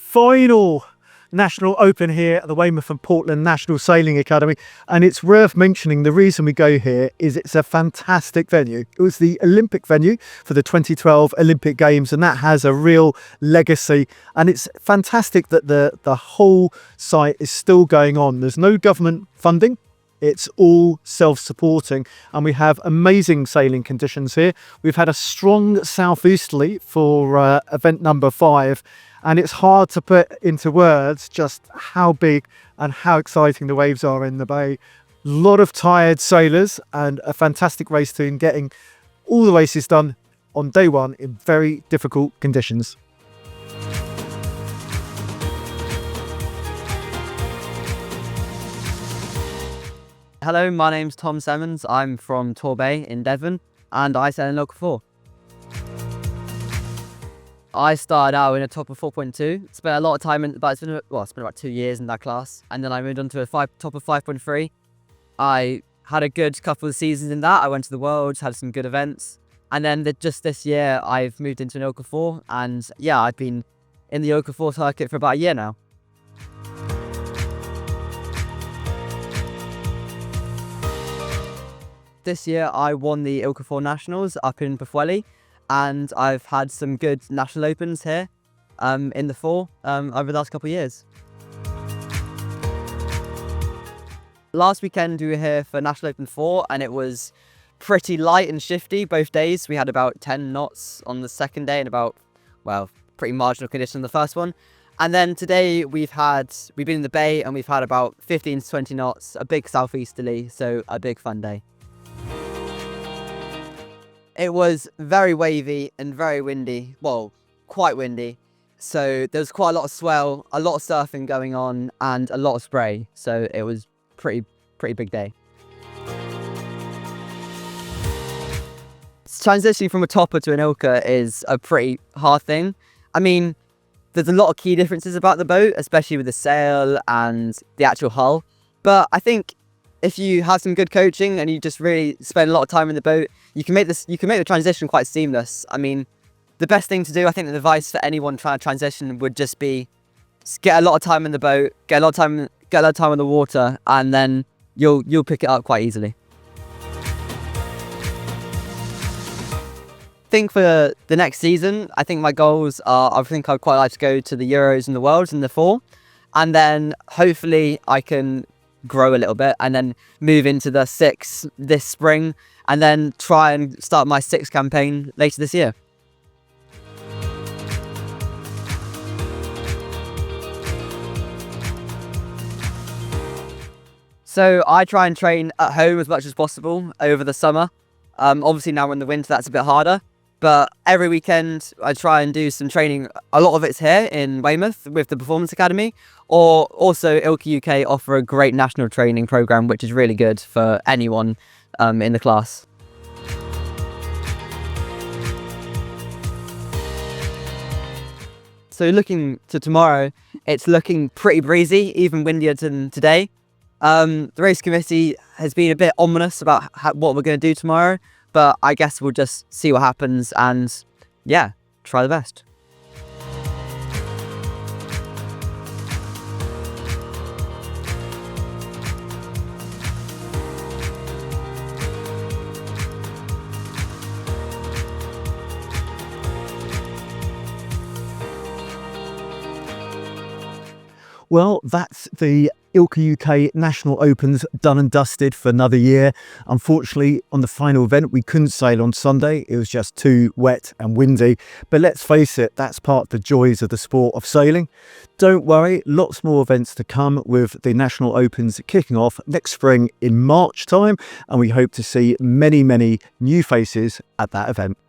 final National Open here at the Weymouth and Portland National Sailing Academy, and it's worth mentioning the reason we go here is it's a fantastic venue. It was the Olympic venue for the 2012 Olympic Games, and that has a real legacy, and it's fantastic that the whole site is still going on. There's no government funding. It's all self-supporting, and we have amazing sailing conditions here. We've had a strong southeasterly for event number 5, and it's hard to put into words just how big and how exciting the waves are in the bay. A lot of tired sailors and a fantastic race team getting all the races done on day one in very difficult conditions. Hello, my name's Tom Semmons. I'm from Torbay in Devon, and I sail in Local 4. I started out in a top of 4.2. Spent a lot of time it's been about 2 years in that class, and then I moved on to a top of 5.3. I had a good couple of seasons in that. I went to the Worlds, had some good events, and then just this year I've moved into an Local 4, and yeah, I've been in the Local 4 circuit for about a year now. This year I won the ILCA 4 Nationals up in Pwllheli, and I've had some good National Opens here in the 4 over the last couple of years. Last weekend we were here for National Open 4, and it was pretty light and shifty both days. We had about 10 knots on the second day and about, well, pretty marginal condition on the first one. And then today we've been in the bay and we've had about 15 to 20 knots, a big southeasterly, so a big fun day. It was very wavy and very windy, well, quite windy. So there was quite a lot of swell, a lot of surfing going on, and a lot of spray. So it was pretty big day. Transitioning from a topper to an ILCA is a pretty hard thing. I mean, there's a lot of key differences about the boat, especially with the sail and the actual hull. But I think if you have some good coaching and you just really spend a lot of time in the boat, you can make the transition quite seamless. I mean, the best thing to do, I think the advice for anyone trying to transition would just be get a lot of time in the boat, get a lot of time in the water, and then you'll pick it up quite easily. I think for the next season, I think my goals are, I think I'd quite like to go to the Euros and the Worlds in the 4, and then hopefully I can grow a little bit and then move into the 6 this spring, and then try and start my 6 campaign later this year. So I try and train at home as much as possible over the summer. Obviously now in the winter that's a bit harder, but every weekend I try and do some training. A lot of it's here in Weymouth with the Performance Academy, or also ILCA UK offer a great national training program, which is really good for anyone in the class. So looking to tomorrow, it's looking pretty breezy, even windier than today. The race committee has been a bit ominous about what we're going to do tomorrow, but I guess we'll just see what happens and, yeah, try the best. Well, that's the ILCA UK National Opens done and dusted for another year. Unfortunately, on the final event, we couldn't sail on Sunday. It was just too wet and windy. But let's face it, that's part of the joys of the sport of sailing. Don't worry, lots more events to come with the National Opens kicking off next spring in March time. And we hope to see many, many new faces at that event.